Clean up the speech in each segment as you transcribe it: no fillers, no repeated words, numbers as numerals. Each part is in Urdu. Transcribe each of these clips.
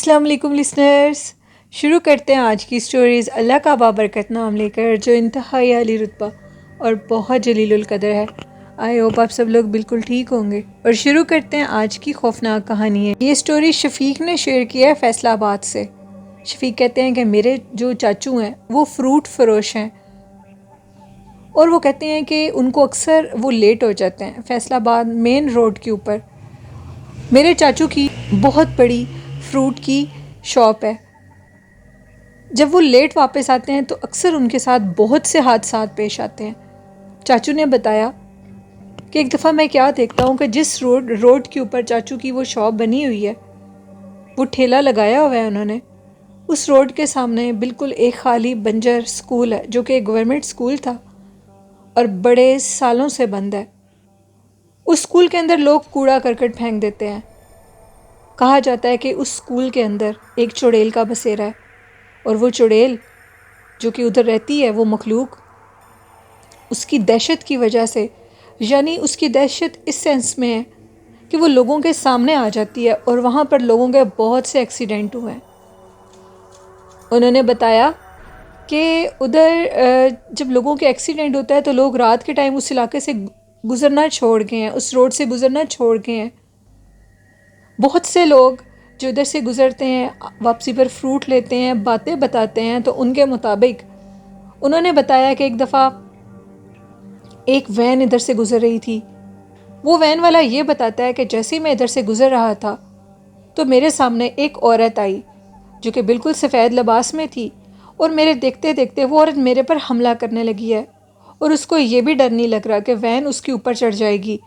السلام علیکم لسنرز، شروع کرتے ہیں آج کی سٹوریز اللہ کا بابرکت نام لے کر، جو انتہائی عالی رتبہ اور بہت جلیل القدر ہے۔ آئی ہوپ آپ سب لوگ بالکل ٹھیک ہوں گے، اور شروع کرتے ہیں آج کی خوفناک کہانی ہے۔ یہ سٹوری شفیق نے شیئر کیا ہے فیصل آباد سے۔ شفیق کہتے ہیں کہ میرے جو چاچو ہیں وہ فروٹ فروش ہیں، اور وہ کہتے ہیں کہ ان کو اکثر وہ لیٹ ہو جاتے ہیں۔ فیصل آباد مین روڈ کے اوپر میرے چاچو کی بہت بڑی فروٹ کی شاپ ہے۔ جب وہ لیٹ واپس آتے ہیں تو اکثر ان کے ساتھ بہت سے حادثات پیش آتے ہیں۔ چاچو نے بتایا کہ ایک دفعہ میں کیا دیکھتا ہوں کہ جس روڈ کے اوپر چاچو کی وہ شاپ بنی ہوئی ہے، وہ ٹھیلا لگایا ہوا ہے انہوں نے، اس روڈ کے سامنے بالکل ایک خالی بنجر سکول ہے، جو کہ ایک گورنمنٹ سکول تھا اور بڑے سالوں سے بند ہے۔ اس سکول کے اندر لوگ کوڑا کرکٹ پھینک دیتے ہیں۔ کہا جاتا ہے کہ اس سکول کے اندر ایک چڑیل کا بسیرا ہے، اور وہ چڑیل جو کہ ادھر رہتی ہے، وہ مخلوق اس کی دہشت کی وجہ سے، یعنی اس کی دہشت اس سینس میں ہے کہ وہ لوگوں کے سامنے آ جاتی ہے، اور وہاں پر لوگوں کے بہت سے ایکسیڈنٹ ہوئے ہیں۔ انہوں نے بتایا کہ ادھر جب لوگوں کے ایکسیڈنٹ ہوتا ہے تو لوگ رات کے ٹائم اس علاقے سے گزرنا چھوڑ گئے ہیں، اس روڈ سے گزرنا چھوڑ گئے ہیں۔ بہت سے لوگ جو ادھر سے گزرتے ہیں، واپسی پر فروٹ لیتے ہیں، باتیں بتاتے ہیں، تو ان کے مطابق انہوں نے بتایا کہ ایک دفعہ ایک وین ادھر سے گزر رہی تھی۔ وہ وین والا یہ بتاتا ہے کہ جیسے ہی میں ادھر سے گزر رہا تھا تو میرے سامنے ایک عورت آئی جو کہ بالکل سفید لباس میں تھی، اور میرے دیکھتے دیکھتے وہ عورت میرے پر حملہ کرنے لگی ہے، اور اس کو یہ بھی ڈر نہیں لگ رہا کہ وین اس کے اوپر چڑھ جائے گی۔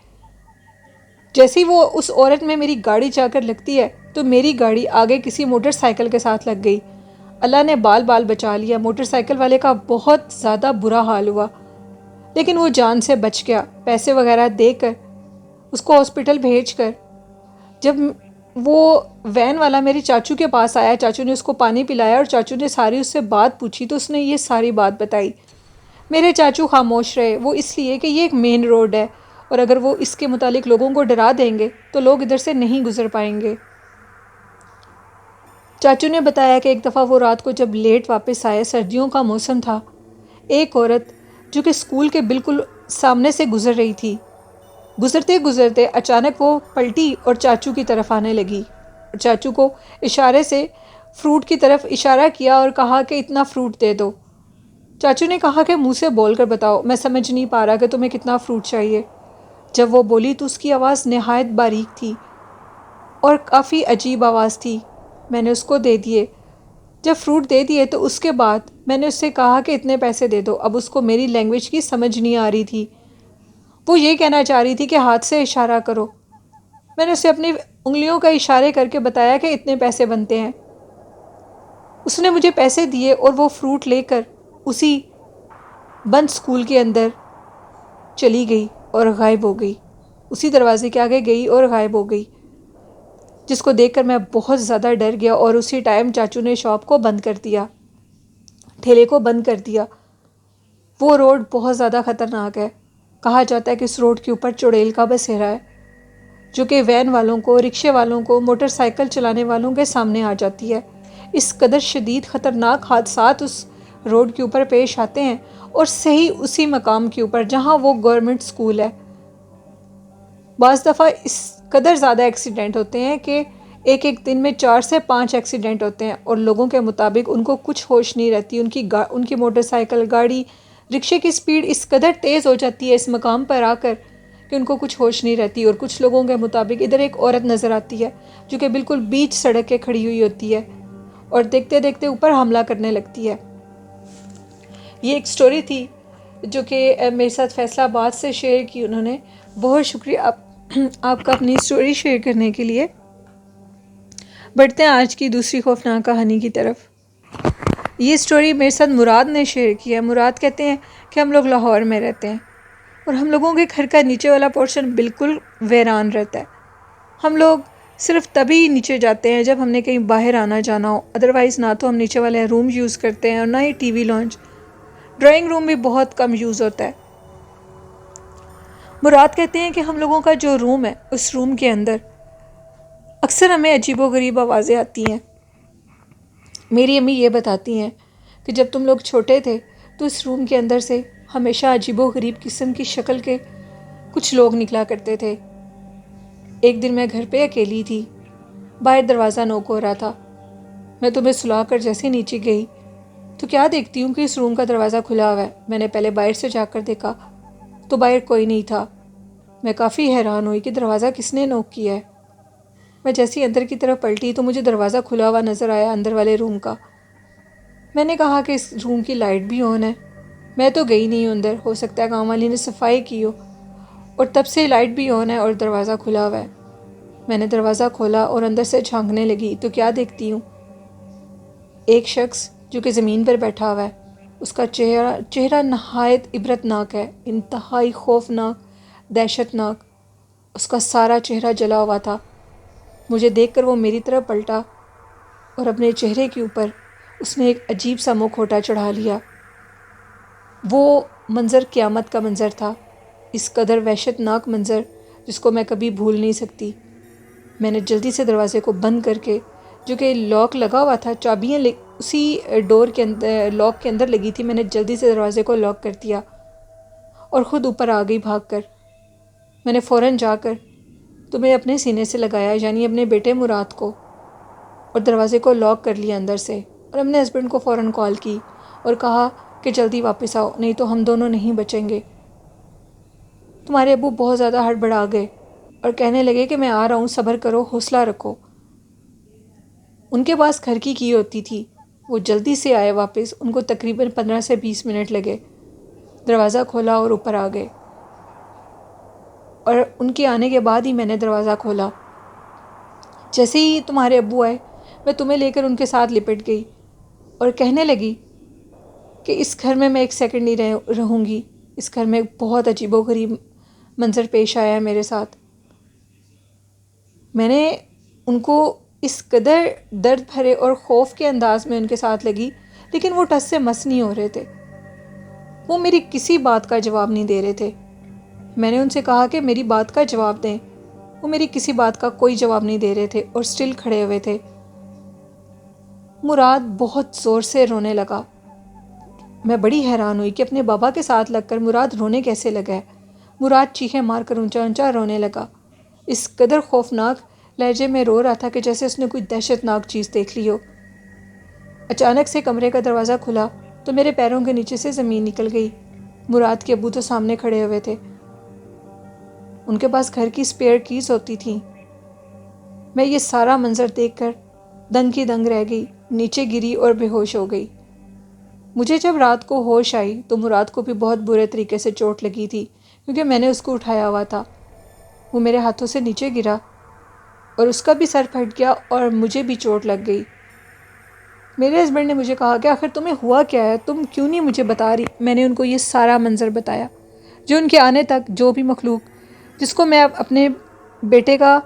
جیسے ہی وہ اس عورت میں میری گاڑی جا کر لگتی ہے تو میری گاڑی آگے کسی موٹر سائیکل کے ساتھ لگ گئی۔ اللہ نے بال بچا لیا۔ موٹر سائیکل والے کا بہت زیادہ برا حال ہوا، لیکن وہ جان سے بچ گیا۔ پیسے وغیرہ دے کر اس کو ہاسپٹل بھیج کر جب وہ وین والا میرے چاچو کے پاس آیا، چاچو نے اس کو پانی پلایا اور چاچو نے ساری اس سے بات پوچھی، تو اس نے یہ ساری بات بتائی۔ میرے چاچو خاموش رہے، وہ اس لیے کہ یہ ایک مین روڈ ہے، اور اگر وہ اس کے متعلق لوگوں کو ڈرا دیں گے تو لوگ ادھر سے نہیں گزر پائیں گے۔ چاچو نے بتایا کہ ایک دفعہ وہ رات کو جب لیٹ واپس آئے، سردیوں کا موسم تھا، ایک عورت جو کہ سکول کے بالکل سامنے سے گزر رہی تھی، گزرتے گزرتے اچانک وہ پلٹی اور چاچو کی طرف آنے لگی، اور چاچو کو اشارے سے فروٹ کی طرف اشارہ کیا اور کہا کہ اتنا فروٹ دے دو۔ چاچو نے کہا کہ منہ سے بول کر بتاؤ، میں سمجھ نہیں پا رہا کہ تمہیں کتنا فروٹ چاہیے۔ جب وہ بولی تو اس کی آواز نہایت باریک تھی اور کافی عجیب آواز تھی۔ میں نے اس کو دے دیے۔ جب فروٹ دے دیے تو اس کے بعد میں نے اس سے کہا کہ اتنے پیسے دے دو۔ اب اس کو میری لینگویج کی سمجھ نہیں آ رہی تھی، وہ یہ کہنا چاہ رہی تھی کہ ہاتھ سے اشارہ کرو۔ میں نے اسے اپنی انگلیوں کا اشارے کر کے بتایا کہ اتنے پیسے بنتے ہیں۔ اس نے مجھے پیسے دیے اور وہ فروٹ لے کر اسی بند سکول کے اندر چلی گئی اور غائب ہو گئی۔ اسی دروازے کے آگے گئی اور غائب ہو گئی، جس کو دیکھ کر میں بہت زیادہ ڈر گیا، اور اسی ٹائم چاچو نے شاپ کو بند کر دیا، ٹھیلے کو بند کر دیا۔ وہ روڈ بہت زیادہ خطرناک ہے۔ کہا جاتا ہے کہ اس روڈ کے اوپر چڑیل کا بسیرا ہے، جو کہ وین والوں کو، رکشے والوں کو، موٹر سائیکل چلانے والوں کے سامنے آ جاتی ہے۔ اس قدر شدید خطرناک حادثات اس روڈ کے اوپر پیش آتے ہیں، اور صحیح اسی مقام کے اوپر جہاں وہ گورنمنٹ سکول ہے۔ بعض دفعہ اس قدر زیادہ ایکسیڈنٹ ہوتے ہیں کہ ایک دن میں 4 سے 5 ایکسیڈنٹ ہوتے ہیں، اور لوگوں کے مطابق ان کو کچھ ہوش نہیں رہتی۔ ان کی موٹر سائیکل، گاڑی، رکشے کی سپیڈ اس قدر تیز ہو جاتی ہے اس مقام پر آ کر کہ ان کو کچھ ہوش نہیں رہتی۔ اور کچھ لوگوں کے مطابق ادھر ایک عورت نظر آتی ہے جو کہ بالکل بیچ سڑک کے کھڑی ہوئی ہوتی ہے، اور دیکھتے دیکھتے اوپر حملہ کرنے لگتی ہے۔ یہ ایک سٹوری تھی جو کہ میرے ساتھ فیصل آباد سے شیئر کی انہوں نے۔ بہت شکریہ آپ کا اپنی سٹوری شیئر کرنے کے لیے۔ بڑھتے ہیں آج کی دوسری خوفناک کہانی کی طرف۔ یہ سٹوری میرے ساتھ مراد نے شیئر کی ہے۔ مراد کہتے ہیں کہ ہم لوگ لاہور میں رہتے ہیں، اور ہم لوگوں کے گھر کا نیچے والا پورشن بالکل ویران رہتا ہے۔ ہم لوگ صرف تبھی نیچے جاتے ہیں جب ہم نے کہیں باہر آنا جانا ہو، ادروائز نہ تو ہم نیچے والے روم یوز کرتے ہیں، اور نہ ہی T V lounge, drawing room بھی بہت کم یوز ہوتا ہے۔ مراد کہتے ہیں کہ ہم لوگوں کا جو روم ہے، اس روم کے اندر اکثر ہمیں عجیب و غریب آوازیں آتی ہیں۔ میری امی یہ بتاتی ہیں کہ جب تم لوگ چھوٹے تھے تو اس روم کے اندر سے ہمیشہ عجیب و غریب قسم کی شکل کے کچھ لوگ نکلا کرتے تھے۔ ایک دن میں گھر پہ اکیلی تھی، باہر دروازہ نوک ہو رہا تھا۔ میں تمہیں سلا کر جیسے نیچے گئی تو کیا دیکھتی ہوں کہ اس روم کا دروازہ کھلا ہوا ہے۔ میں نے پہلے باہر سے جا کر دیکھا تو باہر کوئی نہیں تھا۔ میں کافی حیران ہوئی کہ دروازہ کس نے نوک کیا ہے۔ میں جیسی اندر کی طرف پلٹی تو مجھے دروازہ کھلا ہوا نظر آیا اندر والے روم کا۔ میں نے کہا کہ اس روم کی لائٹ بھی آن ہے۔ میں تو گئی نہیں ہوں اندر، ہو سکتا ہے کام والی نے صفائی کی ہو، اور تب سے لائٹ بھی آن ہے اور دروازہ کھلا ہوا ہے۔ میں نے دروازہ کھولا اور اندر سے جھانکنے لگی تو کیا دیکھتی ہوں، ایک شخص جو کہ زمین پر بیٹھا ہوا ہے، اس کا چہرہ نہایت عبرتناک ہے، انتہائی خوفناک، دہشت ناک۔ اس کا سارا چہرہ جلا ہوا تھا۔ مجھے دیکھ کر وہ میری طرف پلٹا اور اپنے چہرے کے اوپر اس نے ایک عجیب سا منہ چڑھا لیا۔ وہ منظر قیامت کا منظر تھا، اس قدر وحشت ناک منظر جس کو میں کبھی بھول نہیں سکتی۔ میں نے جلدی سے دروازے کو بند کر کے، جو کہ لاک لگا ہوا تھا، چابیاں اسی ڈور کے اندر، لاک کے اندر لگی تھی، میں نے جلدی سے دروازے کو لاک کر دیا اور خود اوپر آ گئی بھاگ کر۔ میں نے فوراً جا کر تمہیں اپنے سینے سے لگایا، یعنی اپنے بیٹے مراد کو، اور دروازے کو لاک کر لیا اندر سے، اور اپنے ہسبینڈ کو فوراً کال کی اور کہا کہ جلدی واپس آؤ، نہیں تو ہم دونوں نہیں بچیں گے۔ تمہارے ابو بہت زیادہ ہڑبڑا گئے اور کہنے لگے کہ میں آ رہا ہوں، صبر کرو، حوصلہ رکھو۔ ان کے پاس گھر کی کی ہوتی تھی، وہ جلدی سے آئے واپس، ان کو تقریباً 15 سے 20 منٹ لگے، دروازہ کھولا اور اوپر آ گئے، اور ان کے آنے کے بعد ہی میں نے دروازہ کھولا۔ جیسے ہی تمہارے ابو آئے، میں تمہیں لے کر ان کے ساتھ لپٹ گئی اور کہنے لگی کہ اس گھر میں ایک سیکنڈ نہیں رہوں گی، اس گھر میں بہت عجیب و غریب منظر پیش آیا ہے میرے ساتھ۔ میں نے ان کو اس قدر درد بھرے اور خوف کے انداز میں ان کے ساتھ لگی، لیکن وہ ٹس سے مس نہیں ہو رہے تھے، وہ میری کسی بات کا جواب نہیں دے رہے تھے۔ میں نے ان سے کہا کہ میری بات کا جواب دیں، وہ میری کسی بات کا کوئی جواب نہیں دے رہے تھے اور سٹل کھڑے ہوئے تھے۔ مراد بہت زور سے رونے لگا۔ میں بڑی حیران ہوئی کہ اپنے بابا کے ساتھ لگ کر مراد رونے کیسے لگا ہے۔ مراد چیخیں مار کر اونچا اونچا رونے لگا، اس قدر خوفناک لہجے میں رو رہا تھا کہ جیسے اس نے کوئی دہشت ناک چیز دیکھ لی ہو۔ اچانک سے کمرے کا دروازہ کھلا تو میرے پیروں کے نیچے سے زمین نکل گئی۔ مراد کے ابو تو سامنے کھڑے ہوئے تھے، ان کے پاس گھر کی اسپیئر کیز ہوتی تھیں۔ میں یہ سارا منظر دیکھ کر دنگ کی دنگ رہ گئی، نیچے گری اور بے ہوش ہو گئی۔ مجھے جب رات کو ہوش آئی تو مراد کو بھی بہت برے طریقے سے چوٹ لگی تھی، کیونکہ میں نے اس کو اٹھایا ہوا تھا۔ وہ میرے ہاتھوں سے نیچے گرا اور اس کا بھی سر پھٹ گیا اور مجھے بھی چوٹ لگ گئی۔ میرے ہسبینڈ نے مجھے کہا کہ آخر تمہیں ہوا کیا ہے، تم کیوں نہیں مجھے بتا رہی؟ میں نے ان کو یہ سارا منظر بتایا، جو ان کے آنے تک جو بھی مخلوق جس کو میں اپنے بیٹے کا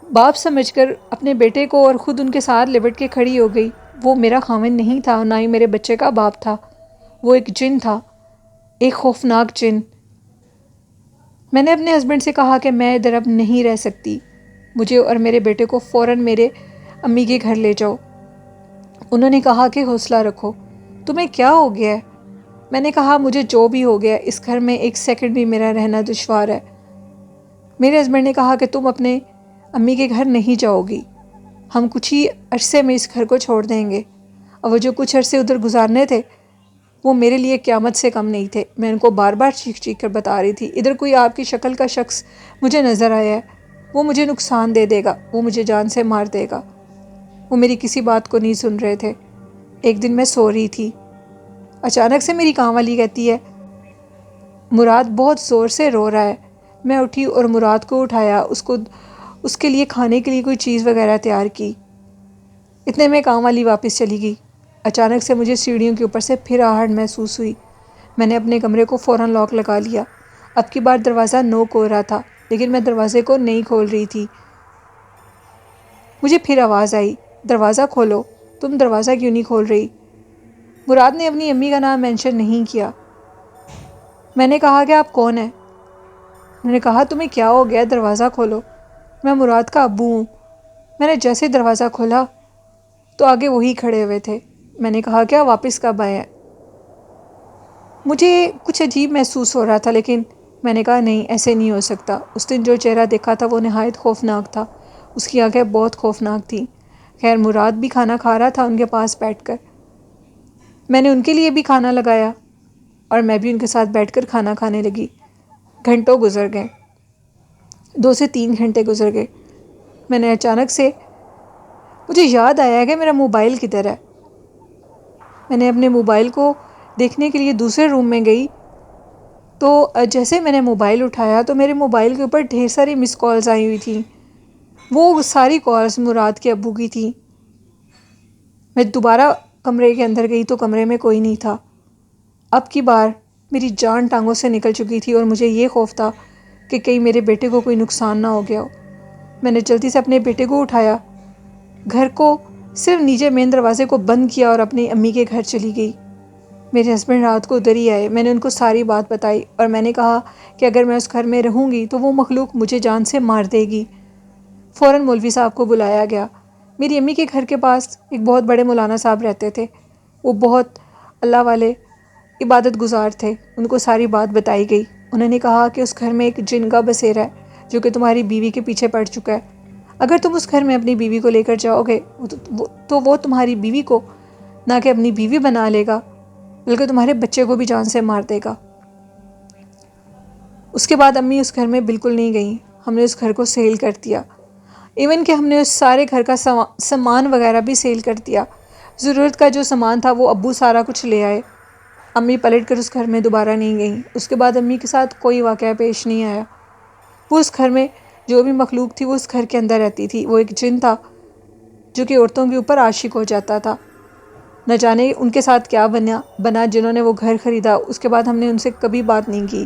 باپ سمجھ کر اپنے بیٹے کو اور خود ان کے ساتھ لپٹ کے کھڑی ہو گئی، وہ میرا خاوند نہیں تھا، نہ ہی میرے بچے کا باپ تھا، وہ ایک جن تھا، ایک خوفناک جن۔ میں نے اپنے ہسبینڈ سے کہا کہ میں ادھر اب نہیں رہ سکتی، مجھے اور میرے بیٹے کو فوراً میرے امی کے گھر لے جاؤ۔ انہوں نے کہا کہ حوصلہ رکھو، تمہیں کیا ہو گیا ہے؟ میں نے کہا مجھے جو بھی ہو گیا اس گھر میں ایک سیکنڈ بھی میرا رہنا دشوار ہے۔ میرے ہسبینڈ نے کہا کہ تم اپنے امی کے گھر نہیں جاؤ گی، ہم کچھ ہی عرصے میں اس گھر کو چھوڑ دیں گے، اور وہ جو کچھ عرصے ادھر گزارنے تھے وہ میرے لیے قیامت سے کم نہیں تھے۔ میں ان کو بار بار چیخ چیخ کر بتا رہی تھی، ادھر کوئی آپ کی شکل کا شخص مجھے نظر آیا ہے، وہ مجھے نقصان دے دے گا، وہ مجھے جان سے مار دے گا۔ وہ میری کسی بات کو نہیں سن رہے تھے۔ ایک دن میں سو رہی تھی، اچانک سے میری کام والی کہتی ہے مراد بہت زور سے رو رہا ہے۔ میں اٹھی اور مراد کو اٹھایا، اس کے لیے کھانے کے لیے کوئی چیز وغیرہ تیار کی۔ اتنے میں کام والی واپس چلی گئی۔ اچانک سے مجھے سیڑھیوں کے اوپر سے پھر آہٹ محسوس ہوئی۔ میں نے اپنے کمرے کو فوراً لاک لگا لیا۔ اب کی بار دروازہ نوک ہو رہا تھا، لیکن میں دروازے کو نہیں کھول رہی تھی۔ مجھے پھر آواز آئی، دروازہ کھولو، تم دروازہ کیوں نہیں کھول رہی؟ مراد نے اپنی امی کا نام مینشن نہیں کیا۔ میں نے کہا کہ آپ کون ہیں؟ انہوں نے کہا تمہیں کیا ہو گیا، دروازہ کھولو۔ میں مراد کا ابو ہوں۔ میں نے جیسے دروازہ کھولا تو آگے وہی کھڑے ہوئے تھے۔ میں نے کہا کیا واپس کب آئے ہیں؟ مجھے کچھ عجیب محسوس ہو رہا تھا، لیکن میں نے کہا نہیں، ایسے نہیں ہو سکتا۔ اس دن جو چہرہ دیکھا تھا وہ نہایت خوفناک تھا، اس کی آنکھیں بہت خوفناک تھیں۔ خیر مراد بھی کھانا کھا رہا تھا ان کے پاس بیٹھ کر۔ میں نے ان کے لیے بھی کھانا لگایا اور میں بھی ان کے ساتھ بیٹھ کر کھانا کھانے لگی۔ گھنٹوں گزر گئے، 2 سے 3 گھنٹے گزر گئے۔ میں نے اچانک سے مجھے یاد آیا کہ میرا موبائل کدھر ہے۔ میں نے اپنے موبائل کو دیکھنے کے لیے دوسرے روم میں گئی، تو جیسے میں نے موبائل اٹھایا تو میرے موبائل کے اوپر ڈھیر ساری مس کالز آئی ہوئی تھیں۔ وہ ساری کالز مراد کے ابو کی تھیں۔ میں دوبارہ کمرے کے اندر گئی تو کمرے میں کوئی نہیں تھا۔ اب کی بار میری جان ٹانگوں سے نکل چکی تھی اور مجھے یہ خوف تھا کہ کہیں میرے بیٹے کو کوئی نقصان نہ ہو گیا ہو۔ میں نے جلدی سے اپنے بیٹے کو اٹھایا، گھر کو صرف نیچے مین دروازے کو بند کیا اور اپنی امی کے گھر چلی گئی۔ میرے ہسبینڈ رات کو ادھر ہی آئے۔ میں نے ان کو ساری بات بتائی اور میں نے کہا کہ اگر میں اس گھر میں رہوں گی تو وہ مخلوق مجھے جان سے مار دے گی۔ فوراً مولوی صاحب کو بلایا گیا۔ میری امی کے گھر کے پاس ایک بہت بڑے مولانا صاحب رہتے تھے، وہ بہت اللہ والے عبادت گزار تھے۔ ان کو ساری بات بتائی گئی۔ انہوں نے کہا کہ اس گھر میں ایک جن کا بسیرا ہے جو کہ تمہاری بیوی کے پیچھے پڑ چکا ہے۔ اگر تم اس گھر میں اپنی بیوی کو لے کر جاؤ گے تو وہ تمہاری بیوی کو نہ کہ اپنی بیوی بنا لے گا بلکہ تمہارے بچے کو بھی جان سے مار دے گا۔ اس کے بعد امی اس گھر میں بالکل نہیں گئیں۔ ہم نے اس گھر کو سیل کر دیا، ایون کہ ہم نے اس سارے گھر کا سامان وغیرہ بھی سیل کر دیا۔ ضرورت کا جو سامان تھا وہ ابو سارا کچھ لے آئے۔ امی پلٹ کر اس گھر میں دوبارہ نہیں گئیں۔ اس کے بعد امی کے ساتھ کوئی واقعہ پیش نہیں آیا۔ وہ اس گھر میں جو بھی مخلوق تھی وہ اس گھر کے اندر رہتی تھی۔ وہ ایک جن تھا جو کہ عورتوں کے اوپر عاشق ہو جاتا تھا۔ نہ جانے ان کے ساتھ کیا بنا جنہوں نے وہ گھر خریدا۔ اس کے بعد ہم نے ان سے کبھی بات نہیں کی۔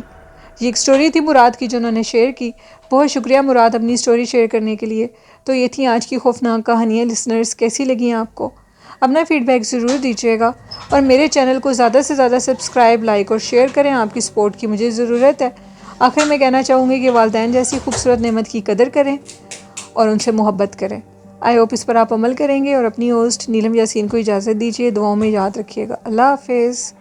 یہ ایک سٹوری تھی مراد کی جو انہوں نے شیئر کی۔ بہت شکریہ مراد اپنی سٹوری شیئر کرنے کے لیے۔ تو یہ تھی آج کی خوفناک کہانیاں۔ لسنرز کیسی لگیں آپ کو؟ اپنا فیڈ بیک ضرور دیجیے گا اور میرے چینل کو زیادہ سے زیادہ سبسکرائب، لائک اور شیئر کریں۔ آپ کی سپورٹ کی مجھے ضرورت ہے۔ آخر میں کہنا چاہوں گی کہ والدین جیسی خوبصورت نعمت کی قدر کریں اور ان سے محبت کریں۔ آئی ہوپ اس پر آپ عمل کریں گے اور اپنی ہوسٹ نیلم یاسین کو اجازت دیجیے۔ دعاؤں میں یاد رکھیے گا۔ اللہ حافظ۔